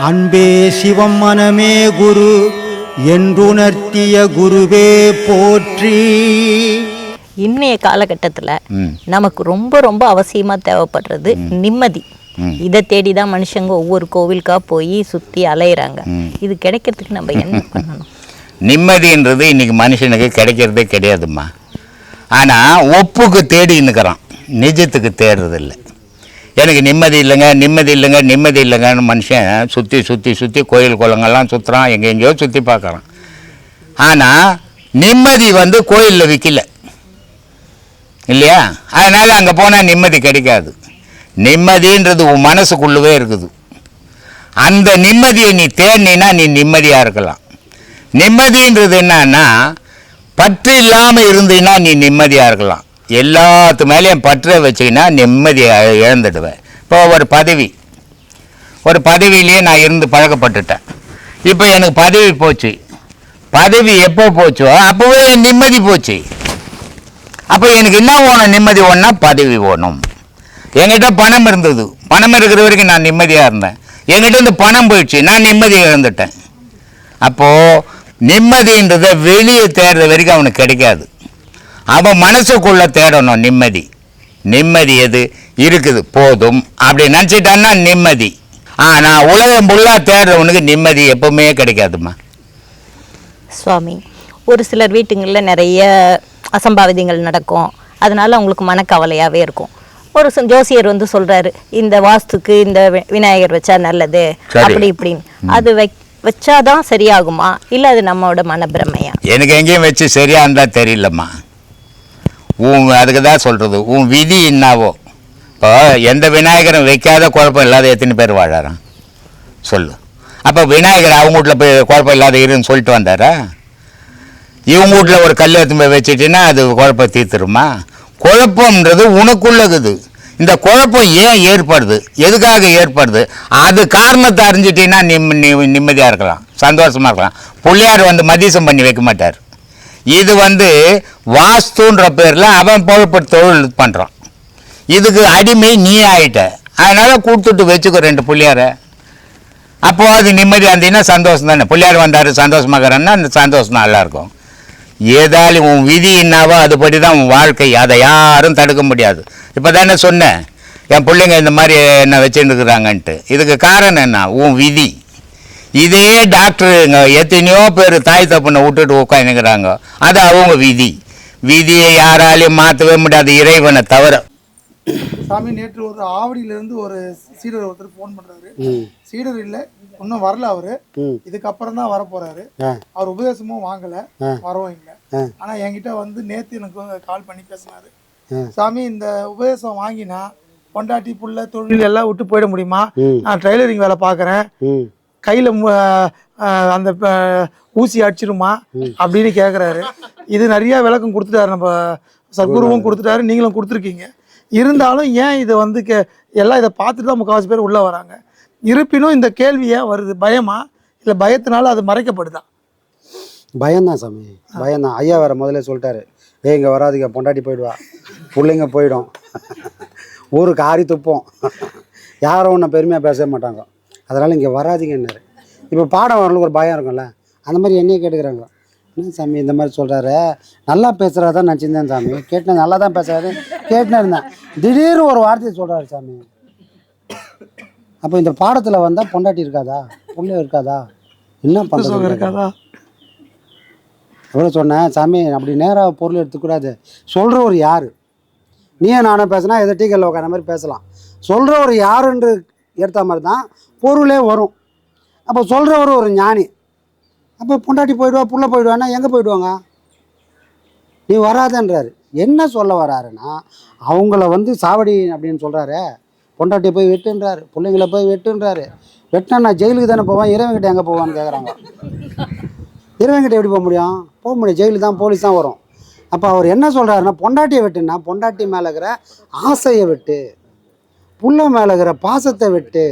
அன்பே சிவம் மனமே குரு என்றுணர்த்திய குருவே போற்றி. இன்னைய காலகட்டத்தில் நமக்கு ரொம்ப ரொம்ப அவசியமாக தேவைப்படுறது நிம்மதி. இதை தேடி தான் மனுஷங்க ஒவ்வொரு கோவிலுக்காக போய் சுற்றி அலையிறாங்க. இது கிடைக்கிறதுக்கு நம்ம என்ன பண்ணணும்? நிம்மதின்றது இன்னைக்கு மனுஷனுக்கு கிடைக்கிறதே கிடையாதும்மா. ஆனால் ஒப்புக்கு தேடி நிற்கிறான், நிஜத்துக்கு தேடுறதில்லை. எனக்கு நிம்மதி இல்லைங்க, நிம்மதி இல்லைங்க, நிம்மதி இல்லைங்கன்னு மனுஷன் சுற்றி சுற்றி சுற்றி கோயில் குளங்கள்லாம் சுற்றுறான், எங்கெங்கேயோ சுற்றி பார்க்குறான். ஆனால் நிம்மதி கோயிலில் விற்கல இல்லையா? அதனால் அங்கே போனால் நிம்மதி கிடைக்காது. நிம்மதின்றது உன் மனசுக்குள்ளவே இருக்குது. அந்த நிம்மதியை நீ தேடினா நீ நிம்மதியாக இருக்கலாம். நிம்மதின்றது என்னன்னா, பற்று இல்லாமல் இருந்தீன்னா நீ நிம்மதியாக இருக்கலாம். எல்லாத்து மேலேயும் பற்றை வச்சிங்கன்னா நிம்மதியை இழந்துடுவேன். இப்போ ஒரு பதவியிலேயே நான் இருந்து பழக்கப்பட்டுட்டேன். இப்போ எனக்கு பதவி போச்சு. பதவி எப்போ போச்சோ அப்போவே என் நிம்மதி போச்சு. அப்போ எனக்கு என்ன வேணும்? நிம்மதி ஒன்றா பதவி வேணும். என்கிட்ட பணம் இருந்தது, பணம் இருக்கிற வரைக்கும் நான் நிம்மதியாக இருந்தேன். என்கிட்ட இந்த பணம் போயிடுச்சு, நான் நிம்மதியை இழந்துட்டேன். அப்போது நிம்மதின்றதை வெளியே தேடுற வரைக்கும் அவனுக்கு கிடைக்காது. அவன் மனசுக்குள்ளே தேடணும் நிம்மதி. நிம்மதி எது இருக்குது போதும் அப்படி நினச்சிட்டான்னா நிம்மதி. ஆனால் உலகம் ஃபுல்லாக தேடுறவனுக்கு நிம்மதி எப்பவுமே கிடைக்காதுமா. சுவாமி, ஒரு சிலர் வீட்டுங்களில் நிறைய அசம்பாவிதங்கள் நடக்கும், அதனால அவங்களுக்கு மனக்கவலையாகவே இருக்கும். ஒரு ஜோசியர் சொல்கிறாரு, இந்த வாஸ்துக்கு இந்த விநாயகர் வச்சா நல்லது அப்படி இப்படின்னு. அது வச்சாதான் சரியாகுமா, இல்லை அது நம்மளோட மனப்பிரமையா? எனக்கு எங்கேயும் வச்சு சரியாக இருந்தால் தெரியலம்மா. அதுக்கு தான் சொல்கிறது, உன் விதி என்னாவோ. இப்போ எந்த விநாயகரும் வைக்காத குழப்பம் இல்லாத எத்தனை பேர் வாழறான் சொல்லு. அப்போ விநாயகர் அவங்க வீட்டில் போய் குழப்பம் இல்லாத இருன்னு சொல்லிட்டு வந்தாரா? இவங்க வீட்டில் ஒரு கல் எடுத்து போய் வச்சுட்டின்னா அது குழப்பம் தீர்த்துருமா? குழப்பம்ன்றது உனக்குள்ளகுது. இந்த குழப்பம் ஏன் ஏற்படுது, எதுக்காக ஏற்படுது, அது காரணத்தை அறிஞ்சிட்டின்னா நிம்மதியாக இருக்கலாம், சந்தோஷமாக இருக்கலாம். பிள்ளையார் மதிசம் பண்ணி வைக்க மாட்டார். இது வாஸ்துன்ற பேரில் அவன் பொழப்பு தொழில் பண்ணுறான். இதுக்கு அடிமை நீ ஆகிட்ட. அதனால் கொடுத்துட்டு வச்சுக்கோ 2 பிள்ளையாரை. அப்போது அது நிம்மதியாக இருந்தீங்கன்னா சந்தோஷம் தானே. பிள்ளையார் வந்தார் சந்தோஷமாகறான்னா அந்த சந்தோஷம் நல்லாயிருக்கும். ஏதாலும் உன் விதி என்னாவோ அதுபடி தான் உன் வாழ்க்கை. அதை யாரும் தடுக்க முடியாது. இப்போ தானே சொன்னேன், என் பிள்ளைங்க இந்த மாதிரி என்ன வச்சுருக்குறாங்கன்ட்டு. இதுக்கு காரணம் என்ன? உன் விதி. இதே டாக்டருங்க எத்தனையோ பேர் தாய் தப்புனை விட்டுட்டு உட்காந்துக்கிறாங்க. அது அவங்க விதி. விதியை யாராலையும் மாற்றவே முடியாது, இறைவனை தவிர. சாமி, நேற்று ஒரு ஆவடியிலேருந்து ஒரு சீடர் ஒருத்தர் ஃபோன் பண்ணுறாரு. சீடர் இல்லை, இன்னும் வரல அவரு. இதுக்கப்புறம் தான் வர போறாரு. அவர் உபதேசமும் வாங்கல, வரவும் இல்லை. ஆனா என்கிட்ட நேத்து எனக்கு கால் பண்ணி பேசினாரு. சாமி, இந்த உபதேசம் வாங்கினா பொண்டாட்டி புள்ள தொழில் எல்லாம் விட்டு போயிட முடியுமா? நான் ட்ரெய்லரிங் வேலை பார்க்குறேன், கையில அந்த ஊசி அடிச்சிருமா அப்படின்னு கேட்குறாரு. இது நிறைய விளக்கம் கொடுத்துட்டாரு, நம்ம சத்குருவும் கொடுத்துட்டாரு, நீங்களும் கொடுத்துருக்கீங்க. இருந்தாலும் ஏன் இதை எல்லாம் இதை பார்த்துட்டு தான் முக்கால்வாசி பேர் உள்ள வராங்க. இருப்பினும் இந்த கேள்வி ஏன் வருது? பயமா, இல்லை பயத்தினால அது மறைக்கப்படுதா? பயம்தான் சாமி, பயம்தான். ஐயா வேற முதல்ல சொல்லிட்டாரு, இங்கே வராதிங்க, பொண்டாட்டி போயிடுவா, பிள்ளைங்க போயிடும், ஊருக்கு ஆறி துப்போம், யாரும் ஒன்றும் பெருமையாக பேச மாட்டாங்க, அதனால் இங்கே வராதிங்கன்னாரு. இப்போ பாடம் வரலுக்கு ஒரு பயம் இருக்கும்ல, அந்த மாதிரி என்னையே கேட்டுக்கிறாங்க. என்ன சாமி இந்த மாதிரி சொல்கிறாரு, நல்லா பேசுகிறதான் நினச்சிருந்தேன் சாமி, கேட்டேன், நல்லா தான் பேசுகிறாரு கேட்டுன்னு இருந்தேன். திடீர்னு ஒரு வார்த்தையை சொல்கிறாரு சாமி. அப்போ இந்த பாடத்தில் வந்தால் பொண்டாட்டி இருக்காதா, பிள்ளை இருக்காதா, என்ன பண்ணுறது இருக்காதா? எவ்வளோ சொன்னேன் சாமி, அப்படி நேராக பொருள் எடுத்துக்கூடாது. சொல்கிறவர் யார்? நீயே நானும் பேசினா எதை டீக்கல்ல உட்கார மாதிரி பேசலாம். சொல்கிறவர் யாருன்று ஏற்ற மாதிரி தான் பொருளே வரும். அப்போ சொல்கிறவர் ஒரு ஞானி. அப்போ பொண்டாட்டி போயிடுவா, புள்ள போயிடுவான்னா எங்கே போயிடுவாங்க? நீ வராதன்றாரு. என்ன சொல்ல வராருன்னா, அவங்கள சாவடி அப்படின்னு சொல்கிறாரு, பொண்டாட்டியை போய் வெட்டுன்றாரு, பிள்ளைங்களை போய் வெட்டுன்றாரு. வெட்டினா நான் ஜெயிலுக்கு தானே போவேன், இறைவன்கிட்ட எங்கே போவான்னு கேட்குறாங்க. இறைவன்கிட்ட எப்படி போக முடியும்? போக முடியும், ஜெயிலு தான், போலீஸ் தான் வரும். அப்போ அவர் என்ன சொல்கிறாருன்னா, பொண்டாட்டியை வெட்டுன்னா பொண்டாட்டி மேலே இருக்கிற ஆசையை வெட்டு, புள்ள மேலே இருக்கிற பாசத்தை வெட்டு.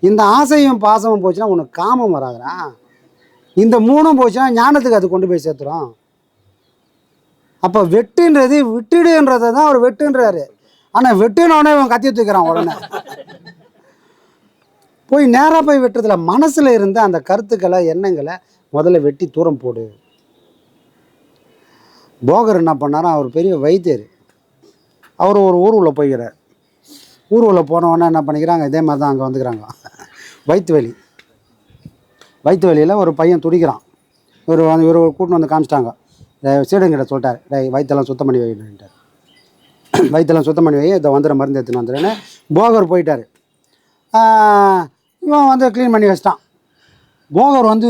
இந்த ஆசையும் பாசமும் போச்சுன்னா உனக்கு காமம் வராதுனா, இந்த 3ம் போச்சுன்னா ஞானத்துக்கு அது கொண்டு போய் சேர்த்துரும். அப்போ வெட்டுன்றது விட்டுடுன்றதை தான் அவர் வெட்டுன்றாரு. ஆனால் வெட்டுனோடனே இவன் கத்தி தூக்கிறான் உடனே. போய் நேராக போய் வெட்டுறதுல மனசில் இருந்த அந்த கருத்துக்களை எண்ணங்களை முதல்ல வெட்டி தூரம் போடு. போகர் என்ன பண்ணாரோ, அவர் பெரிய வைத்தியர். அவர் ஒரு ஊருக்குள்ளே போய்கிறார். ஊருக்குள்ளே போனவொடனே என்ன பண்ணிக்கிறாங்க, இதே மாதிரி தான் அங்கே வந்துக்கிறாங்க. வயிற்று வலியில் ஒரு பையன் துடிக்கிறான். இவர் கூட்டின்னு வந்து காமிச்சிட்டாங்க. சீடங்கிட்ட சொல்லிட்டார், வயிற்றெல்லாம் சுத்தம் பண்ணி வைக்கிட்டார். வயிற்றெல்லாம் சுத்தம் பண்ணி வை, இதை வந்துடுற மருந்து எடுத்துன்னு வந்துடுறேன்னு போகர் போயிட்டார். இவன் வந்து க்ளீன் பண்ணி வச்சிட்டான். போகர் வந்து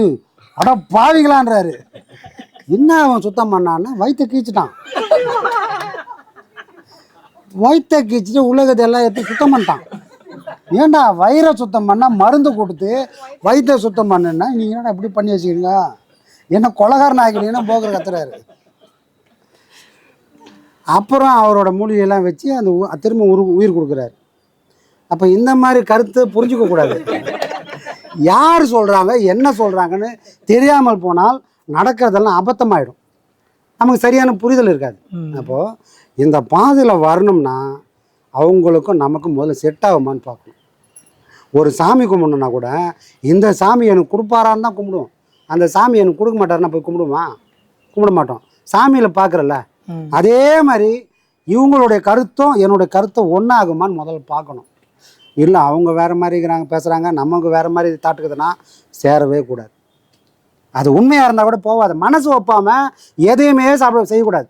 அட பாவிங்களான்றாரு. என்ன அவன் சுத்தம் பண்ணான்னு வயிற்றை கீச்சிட்டான். வயிற்றை கீச்சிட்டு உலகத்தை எல்லாம் எடுத்து சுத்தம் பண்ணிட்டான். ஏன்டா வயிறை சுத்தம் பண்ணால் மருந்து கொடுத்து வயிற்றை சுத்தம் பண்ணுன்னா நீங்கள் என்னடா இப்படி பண்ணி வச்சுக்கிறீங்க, என்ன கொலகாரன் ஆகிட்டீங்கன்னா போகர் கத்துறாரு. அப்புறம் அவரோட மூலிகையெல்லாம் வச்சு அந்த திரும்ப உயிர் கொடுக்குறாரு. அப்போ இந்த மாதிரி கருத்தை புரிஞ்சிக்கக்கூடாது. யார் சொல்கிறாங்க என்ன சொல்கிறாங்கன்னு தெரியாமல் போனால் நடக்கிறதெல்லாம் அபத்தமாயிடும், நமக்கு சரியான புரிதல் இருக்காது. அப்போது இந்த பாதையில் வரணும்னா அவங்களுக்கும் நமக்கும் முதல்ல செட் ஆகுமான்னு பார்க்கணும். ஒரு சாமி கும்பிடணுன்னா கூட இந்த சாமி எனக்கு கொடுப்பாரான்னு தான் கும்பிடுவோம். அந்த சாமி எனக்கு கொடுக்க மாட்டாருன்னா போய் கும்பிடுமா? கும்பிட மாட்டோம். சாமியில் பார்க்குறல்ல, அதே மாதிரி இவங்களுடைய கருத்தும் என்னுடைய கருத்தும் ஒன்றாகுமான்னு முதல்ல பார்க்கணும். இல்லை அவங்க வேறு மாதிரி இருக்கிறாங்க பேசுகிறாங்க, நமக்கு வேறு மாதிரி தாட்டுக்குதுன்னா சேரவே கூடாது. அது உண்மையாக இருந்தால் கூட போகாது. மனசு ஒப்பாமல் எதையுமே செய்யக்கூடாது.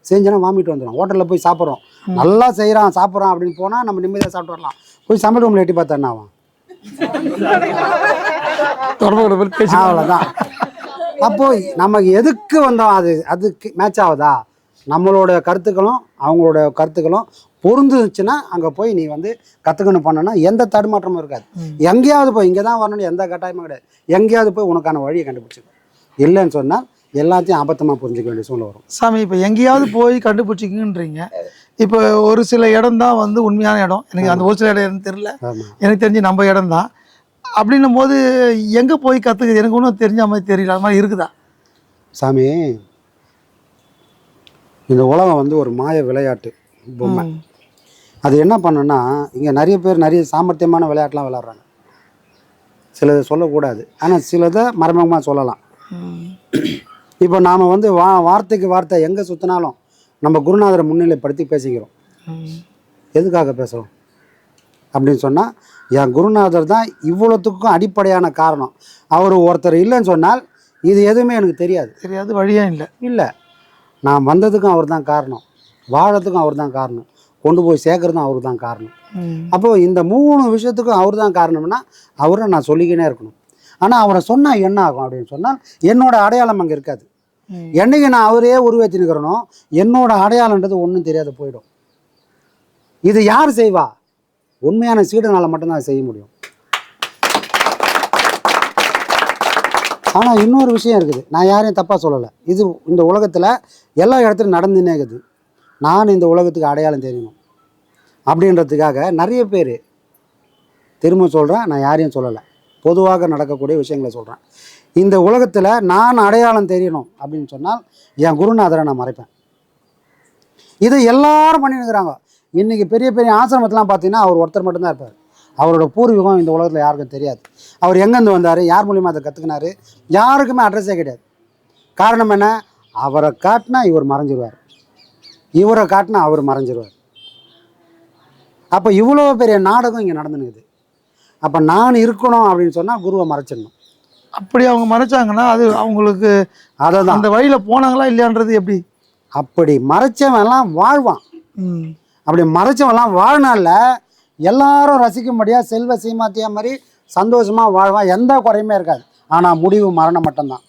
செஞ்சோன்னா வாமிட்டு வந்துடும். ஹோட்டலில் போய் சாப்பிட்றோம், நல்லா செய்கிறான் சாப்பிட்றான் அப்படின்னு போனால் நம்ம நிம்மதியாக சாப்பிட்டு வரலாம். போய் சமையல் ரூமில் எட்டி பார்த்தா ஆகும், அவ்வளோதான். அப்போது நமக்கு எதுக்கு வந்தோம் அதுக்கு மேட்ச் ஆகுதா? நம்மளோட கருத்துக்களும் அவங்களோட கருத்துக்களும் பொருந்துச்சுன்னா அங்கே போய் நீ வந்து கற்றுக்கணும் பண்ணனா எந்த தடுமாற்றமும் இருக்காது. எங்கேயாவது போய் இங்கே தான் வரணும்னு எந்த கட்டாயமும் கிடையாது. எங்கேயாவது போய் உனக்கான வழியை கண்டுபிடிச்சிக்கணும். இல்லைன்னு சொன்னால் எல்லாத்தையும் அபத்தமாக புரிஞ்சிக்க வேண்டிய சூழ்நிலை வரும். சாமி, இப்போ எங்கேயாவது போய் கண்டுபிடிச்சிக்கன்றீங்க. இப்போ ஒரு சில இடம் தான் வந்து உண்மையான இடம். எனக்கு அந்த ஒரு சில இடம் தெரியல, எனக்கு தெரிஞ்சு நம்ம இடம் தான். அப்படின்னும் போது எங்கே போய் கற்றுக்குது? எனக்கு ஒன்றும் தெரிஞ்ச மாதிரி தெரியல. அது மாதிரி இருக்குதா? சாமி, இந்த உலகம் வந்து ஒரு மாய விளையாட்டு பொம்மை. அது என்ன பண்ணுன்னா, இங்கே நிறைய பேர் நிறைய சாமர்த்தியமான விளையாட்டுலாம் விளையாடுறாங்க. சிலதை சொல்லக்கூடாது, ஆனால் சிலதை மறைமுகமாக சொல்லலாம். இப்போ நாம் வந்து வார்த்தைக்கு வார்த்தை எங்கே சுற்றினாலும் நம்ம குருநாதரை முன்னிலைப்படுத்தி பேசிக்கிறோம். எதுக்காக பேசுகிறோம் அப்படின்னு சொன்னால், என் குருநாதர் தான் இவ்வளோத்துக்கும் அடிப்படையான காரணம். அவர் ஒருத்தர் இல்லைன்னு சொன்னால் இது எதுவுமே எனக்கு தெரியாது, வழியாக இல்லை. நான் வந்ததுக்கும் அவர் தான் காரணம், வாழறதுக்கும் அவர் தான் காரணம், கொண்டு போய் சேர்க்கறதும் அவர் தான் காரணம். அப்போது இந்த 3 விஷயத்துக்கும் அவர் தான் காரணம்னா அவரை நான் சொல்லிக்கினே இருக்கணும். ஆனால் அவரை சொன்னால் என்ன ஆகும் அப்படின்னு சொன்னால் என்னோட அடையாளம் அங்கே இருக்காது. என்னைக்கு நான் அவரே உருவேற்றினுக்கிறனோ என்னோட அடையாளன்றது ஒன்றும் தெரியாது போயிடும். இது யார் செய்வா? உண்மையான சீடனால் மட்டும்தான் செய்ய முடியும். ஆனால் இன்னொரு விஷயம் இருக்குது, நான் யாரையும் தப்பாக சொல்லலை. இது இந்த உலகத்தில் எல்லா இடத்துலையும் நடந்துன்னே இருக்குது. நான் இந்த உலகத்துக்கு அடையாளம் தெரியணும் அப்படின்றதுக்காக நிறைய பேர், திரும்ப சொல்கிறேன், நான் யாரையும் சொல்லலை, பொதுவாக நடக்கக்கூடிய விஷயங்களை சொல்கிறேன். இந்த உலகத்தில் நான் அடையாளம் தெரியணும் அப்படின்னு சொன்னால் என் குருநாதரை நான் மறைப்பேன். இதை எல்லாரும் பண்ணிருக்கிறாங்க. இன்றைக்கி பெரிய பெரிய ஆசிரமத்தெலாம் பார்த்தீங்கன்னா அவர் ஒருத்தர் மட்டும்தான் இருப்பார். அவரோட பூர்வீகம் இந்த உலகத்தில் யாருக்கும் தெரியாது. அவர் எங்கேருந்து வந்தார், யார் மூலியமாக அதை கற்றுக்கினாரு, யாருக்குமே அட்ரஸே கிடையாது. காரணம் என்ன? அவரை காட்டினா இவர் மறைஞ்சிருவார், இவரை காட்டினா அவர் மறைஞ்சிருவார். அப்போ இவ்வளோ பெரிய நாடகம் இங்கே நடந்துனுக்குது. அப்போ நான் இருக்கணும் அப்படின்னு சொன்னால் குருவை மறைச்சிடணும். அப்படி அவங்க மறைச்சாங்கன்னா அது அவங்களுக்கு அதை தான் அந்த வழியில் போனாங்களா இல்லையான்றது எப்படி? அப்படி மறைச்சவன்லாம் வாழ்வான். அப்படி மறைச்சவன்லாம் வாழ்நாளில் எல்லாரும் ரசிக்கும்படியாக செல்வ சீமாத்தியா மாதிரி சந்தோஷமாக வாழ்வான், எந்த குறையுமே இருக்காது. ஆனால் முடிவு மரணம் மட்டும்தான்.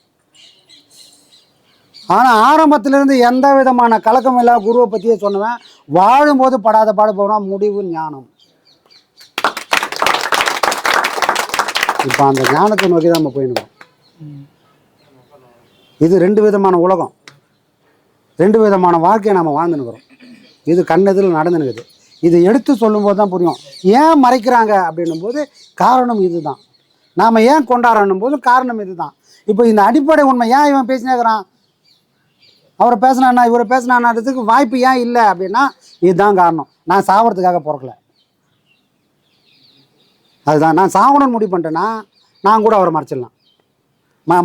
ஆனால் ஆரம்பத்திலேருந்து எந்த விதமான கலக்கம் இல்லாத குருவை பற்றியே சொன்னவன் வாழும்போது படாத பாடு போனால் முடிவு ஞானம். இப்போ அந்த ஞானத்தை நோக்கி தான் நம்ம போயிடுவோம். இது 2 விதமான உலகம், 2 விதமான வாழ்க்கையை நம்ம வாழ்ந்துனுக்கிறோம். இது கண்ணெதில் நடந்துனுக்குது. இது எடுத்து சொல்லும்போது தான் புரியும் ஏன் மறைக்கிறாங்க அப்படின்னும் போது காரணம் இது தான். நாம் ஏன் கொண்டாடணும் போது காரணம் இது தான். இப்போ இந்த அடிப்படை உண்மை ஏன் இவன் பேசினேக்கிறான், அவரை பேசினான்னா இவரை பேசினான்றதுக்கு வாய்ப்பு ஏன் இல்லை அப்படின்னா இதுதான் காரணம். நான் சாவறதுக்காக பிறக்கல, அதுதான் நான் சாகணும்னு முடிவு பண்ணிட்டேன்னா நான் கூட அவரை மறைச்சிடலாம்.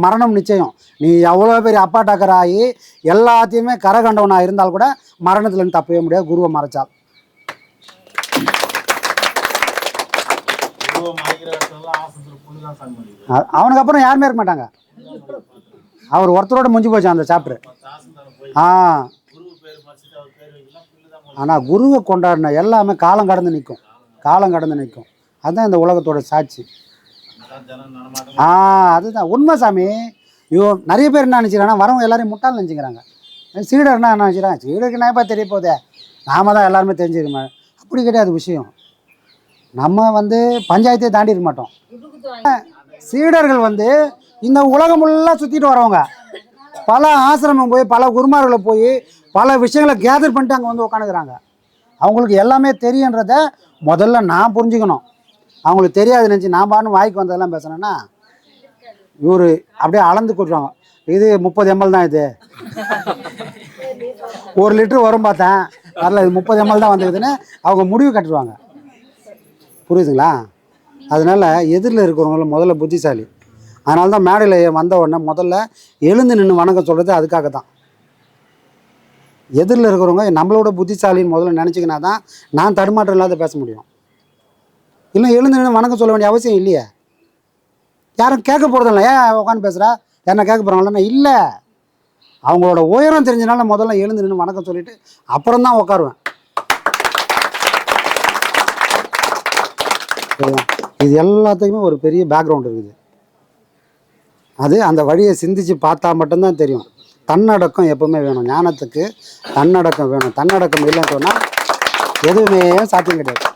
மரணம் நிச்சயம். நீ எவ்வளோ பெரிய அப்பாட்டாக்கர் ஆகி எல்லாத்தையுமே கரகண்டவனாக இருந்தால் கூட மரணத்துலேருந்து தப்பவே முடியாது குருவை மறைச்சால். அவனுக்கு அப்புறம் யாருமே இருக்க மாட்டாங்க. அவர் ஒருத்தரோட முடிஞ்சு போச்சு அந்த சாப்டர். ஆனால் குருவை கொண்டாடின எல்லாமே காலம் கடந்து நிற்கும், காலம் கடந்து நிற்கும். அதுதான் இந்த உலகத்தோட சாட்சி. அதுதான் உண்மை சாமி. நிறைய பேர் என்ன நினச்சிக்கிறாங்கன்னா வரவங்க எல்லாரையும் முட்டாள் நினச்சிக்கிறாங்க. சீடர்னா என்ன நினச்சிக்கிறாங்க, சீடருக்கு நான் இப்போ தெரிய போதே, நாம தான் எல்லாருமே தெரிஞ்சுக்கணுமே. அப்படி கிடையாது விஷயம். நம்ம பஞ்சாயத்தையே தாண்டி இருக்க மாட்டோம். சீடர்கள் இந்த உலகம் ஃபுல்லாக சுற்றிட்டு வரவங்க, பல ஆசிரமம் போய் பல குருமார்களை போய் பல விஷயங்களை கேதர் பண்ணிட்டு அங்கே உட்காந்துக்கிறாங்க. அவங்களுக்கு எல்லாமே தெரியுன்றத முதல்ல நான் புரிஞ்சுக்கணும். அவங்களுக்கு தெரியாது நினச்சி நான் பாட்டு வாய்க்கு வந்ததெல்லாம் பேசுனேன்னா இவர் அப்படியே அளந்து கொடுத்துருவாங்க. இது 30 ml தான், இது 1 லிட்டரு வரும் பார்த்தேன், வரல, இது 30 ml தான் வந்துக்குதுன்னு அவங்க முடிவு கட்டுருவாங்க. புரியுதுங்களா? அதனால் எதிரில் இருக்கிறவங்களும் முதல்ல புத்திசாலி. அதனால தான் மேடையில் வந்த உடனே முதல்ல எழுந்து நின்று வணக்கம் சொல்கிறது அதுக்காக தான். எதிரில் இருக்கிறவங்க நம்மளோட புத்திசாலின்னு முதல்ல நினச்சிக்கினா தான் நான் தடுமாற்றம் இல்லாத பேச முடியும். இல்லை எழுந்து நின்று வணக்கம் சொல்ல வேண்டிய அவசியம் இல்லையே. யாரும் கேட்க போகிறதில்ல. ஏன் உட்காந்து பேசுகிறா, யாரா கேட்க போகிறாங்களா? இல்லை, அவங்களோட உயரம் தெரிஞ்சனால முதல்ல எழுந்து நின்று வணக்கம் சொல்லிவிட்டு அப்புறம் தான் உட்காருவேன். இது எல்லாத்துக்குமே ஒரு பெரிய பேக்ரவுண்ட் இருக்குது. அது அந்த வழியை சிந்திச்சு பார்த்தா மட்டும்தான் தெரியும். தன்னடக்கம் எப்பவுமே வேணும். ஞானத்துக்கு தன்னடக்கம் வேணும். தன்னடக்கம் இல்லைன்னு சொன்னால் எதுவுமே சாத்தியம் கிடையாது.